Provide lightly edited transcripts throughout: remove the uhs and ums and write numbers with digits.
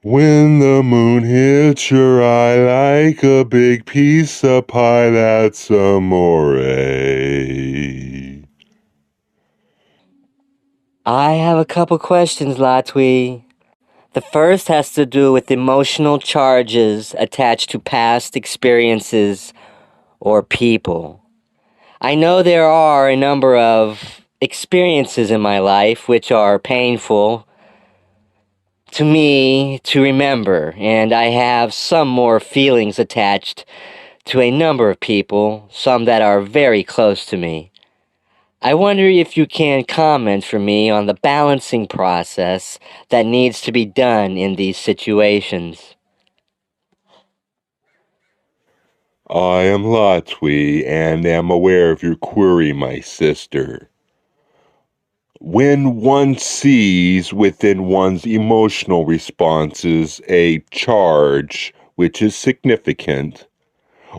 When the moon hits your eye like a big piece of pie, that's amore. I have a couple questions, Latwii. The first has to do with emotional charges attached to past experiences or people. I know there are a number of experiences in my life which are painful to me to remember, and I have some more feelings attached to a number of people, some that are very close to me. I wonder if you can comment for me on the balancing process that needs to be done in these situations. I am Latwii and am aware of your query, my sister. When one sees within one's emotional responses a charge which is significant,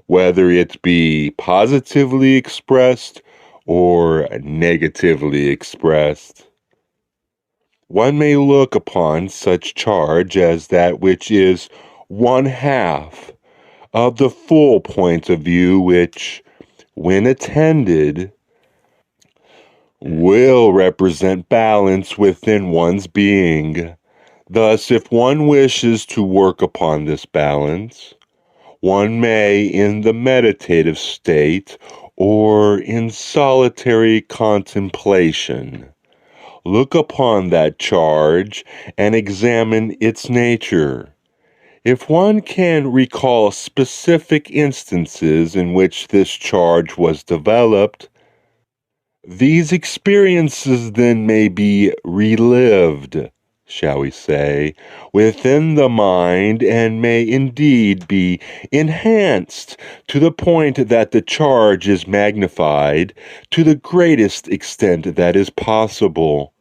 whether it be positively expressed or negatively expressed, one may look upon such charge as that which is one half of the full point of view which, when attended, will represent balance within one's being. Thus, if one wishes to work upon this balance, one may, in the meditative state or in solitary contemplation, look upon that charge and examine its nature. If one can recall specific instances in which this charge was developed, these experiences then may be relived, shall we say, within the mind and may indeed be enhanced to the point that the charge is magnified to the greatest extent that is possible.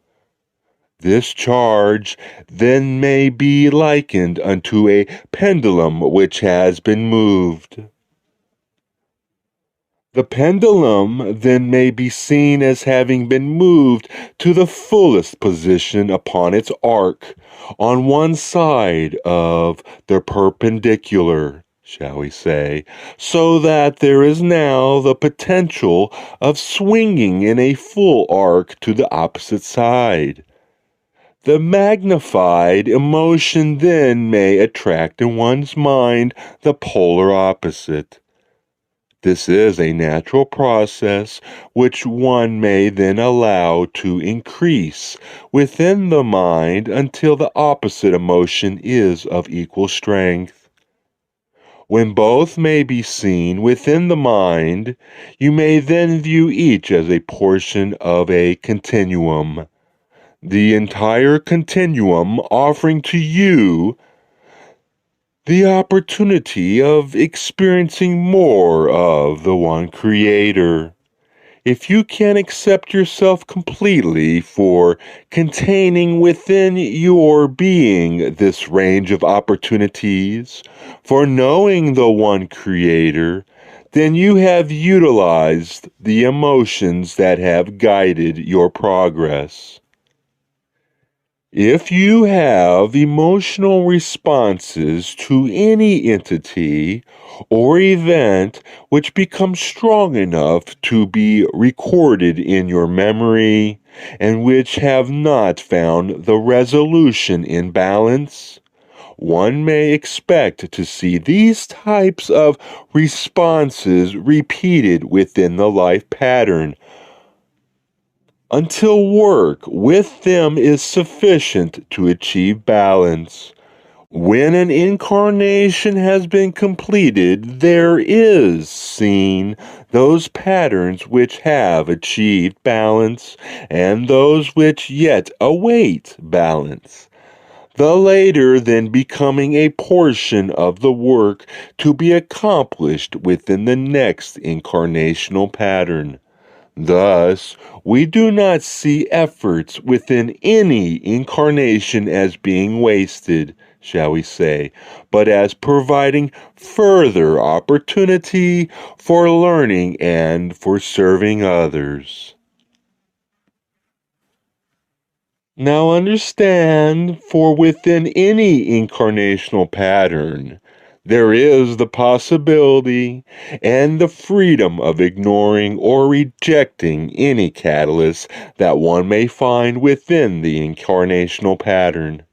This charge then may be likened unto a pendulum which has been moved. The pendulum then may be seen as having been moved to the fullest position upon its arc on one side of the perpendicular, shall we say, so that there is now the potential of swinging in a full arc to the opposite side. The magnified emotion then may attract in one's mind the polar opposite. This is a natural process which one may then allow to increase within the mind until the opposite emotion is of equal strength. When both may be seen within the mind, you may then view each as a portion of a continuum. The entire continuum offering to you the opportunity of experiencing more of the one Creator. If you can accept yourself completely for containing within your being this range of opportunities, for knowing the one Creator, then you have utilized the emotions that have guided your progress. If you have emotional responses to any entity or event which becomes strong enough to be recorded in your memory and which have not found the resolution in balance, one may expect to see these types of responses repeated within the life pattern until work with them is sufficient to achieve balance. When an incarnation has been completed, there is seen those patterns which have achieved balance and those which yet await balance. The later then becoming a portion of the work to be accomplished within the next incarnational pattern. Thus, we do not see efforts within any incarnation as being wasted, shall we say, but as providing further opportunity for learning and for serving others. Now understand, for within any incarnational pattern, there is the possibility and the freedom of ignoring or rejecting any catalyst that one may find within the incarnational pattern.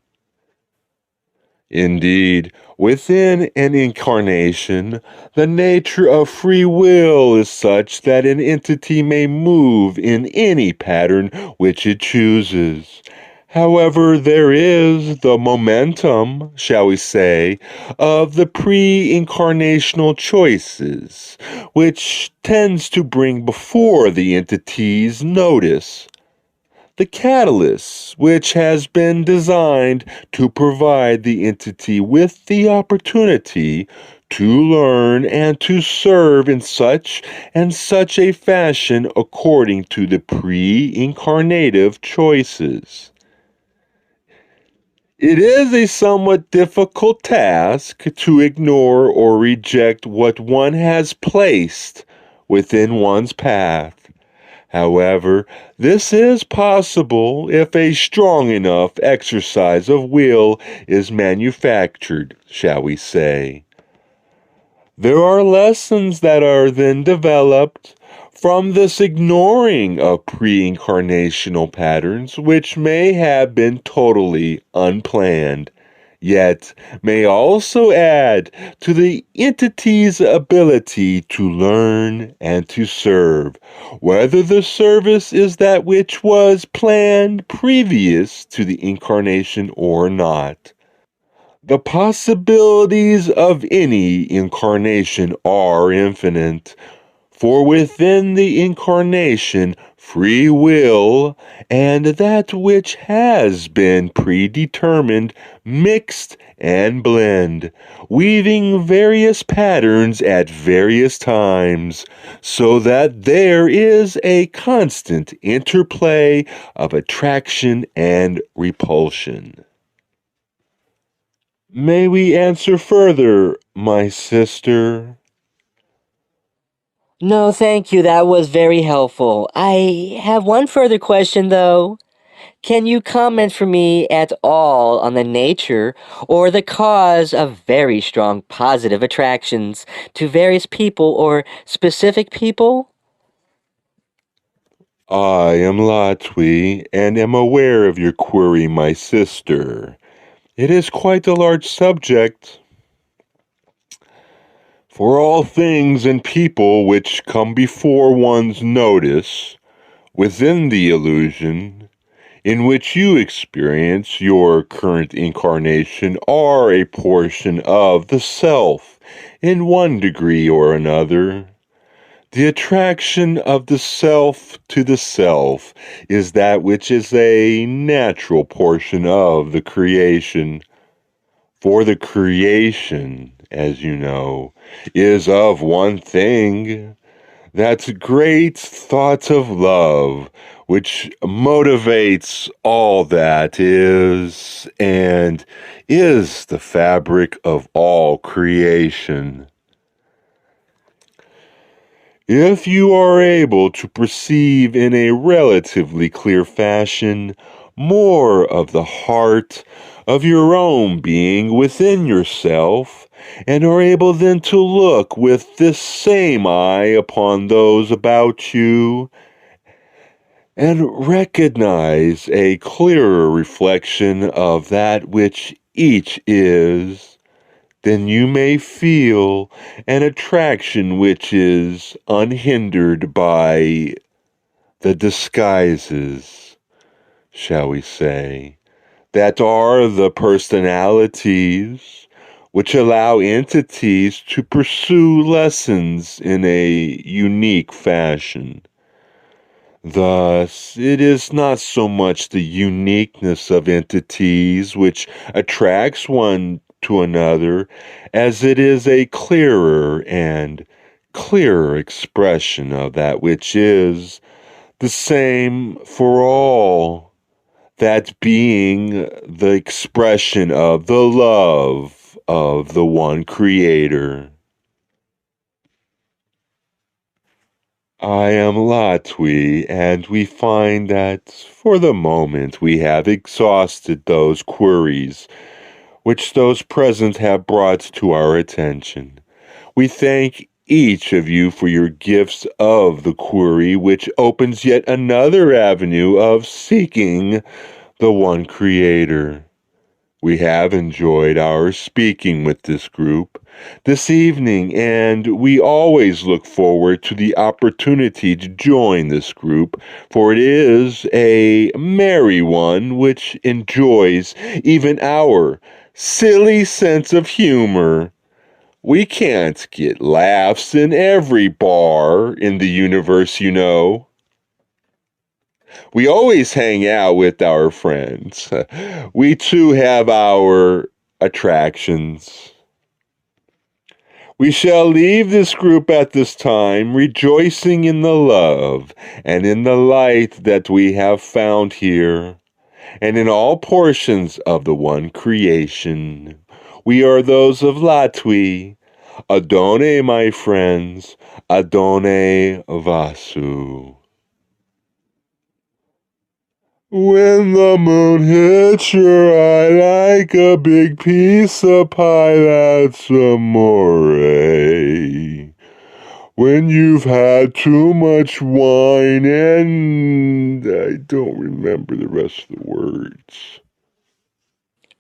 Indeed, within an incarnation, the nature of free will is such that an entity may move in any pattern which it chooses. However, there is the momentum, shall we say, of the pre-incarnational choices, which tends to bring before the entity's notice the catalyst, which has been designed to provide the entity with the opportunity to learn and to serve in such and such a fashion according to the pre-incarnative choices. It is a somewhat difficult task to ignore or reject what one has placed within one's path. However, this is possible if a strong enough exercise of will is manufactured, shall we say. There are lessons that are then developed from this ignoring of pre-incarnational patterns which may have been totally unplanned, yet may also add to the entity's ability to learn and to serve, whether the service is that which was planned previous to the incarnation or not. The possibilities of any incarnation are infinite, for within the incarnation, free will and that which has been predetermined mixed and blend, weaving various patterns at various times, so that there is a constant interplay of attraction and repulsion. May we answer further, my sister? No, thank you. That was very helpful. I have one further question, though. Can you comment for me at all on the nature or the cause of very strong positive attractions to various people or specific people? I am Latwii, and am aware of your query, my sister. It is quite a large subject. For all things and people which come before one's notice, within the illusion in which you experience your current incarnation, are a portion of the self, in one degree or another. The attraction of the self to the self is that which is a natural portion of the creation. For the creation, as you know, is of one thing, that great thought of love, which motivates all that is and is the fabric of all creation. If you are able to perceive in a relatively clear fashion more of the heart of your own being within yourself, and are able then to look with this same eye upon those about you, and recognize a clearer reflection of that which each is, then you may feel an attraction which is unhindered by the disguises, shall we say, that are the personalities which allow entities to pursue lessons in a unique fashion. Thus, it is not so much the uniqueness of entities which attracts one to another as it is a clearer and clearer expression of that which is the same for all, that being the expression of the love of the one Creator. I am Latwii, and we find that for the moment we have exhausted those queries which those present have brought to our attention. We thank each of you for your gifts of the query, which opens yet another avenue of seeking the one Creator. We have enjoyed our speaking with this group this evening, and we always look forward to the opportunity to join this group, for it is a merry one which enjoys even our silly sense of humor. We can't get laughs in every bar in the universe, you know. We always hang out with our friends. We too have our attractions. We shall leave this group at this time, rejoicing in the love and in the light that we have found here, and in all portions of the one creation. We are those of Latwii. Adone, my friends, Adone Vasu. When the moon hits your eye like a big piece of pie, that's amore. When you've had too much wine and I don't remember the rest of the words.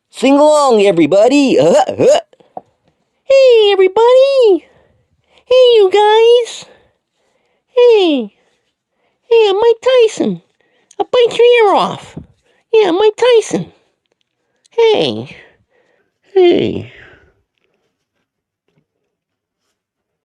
Sing along, everybody! Hey, everybody! Hey, you guys! Hey! Hey, I'm Mike Tyson! I'll bite your ear off! Yeah, I'm Mike Tyson! Hey! Hey!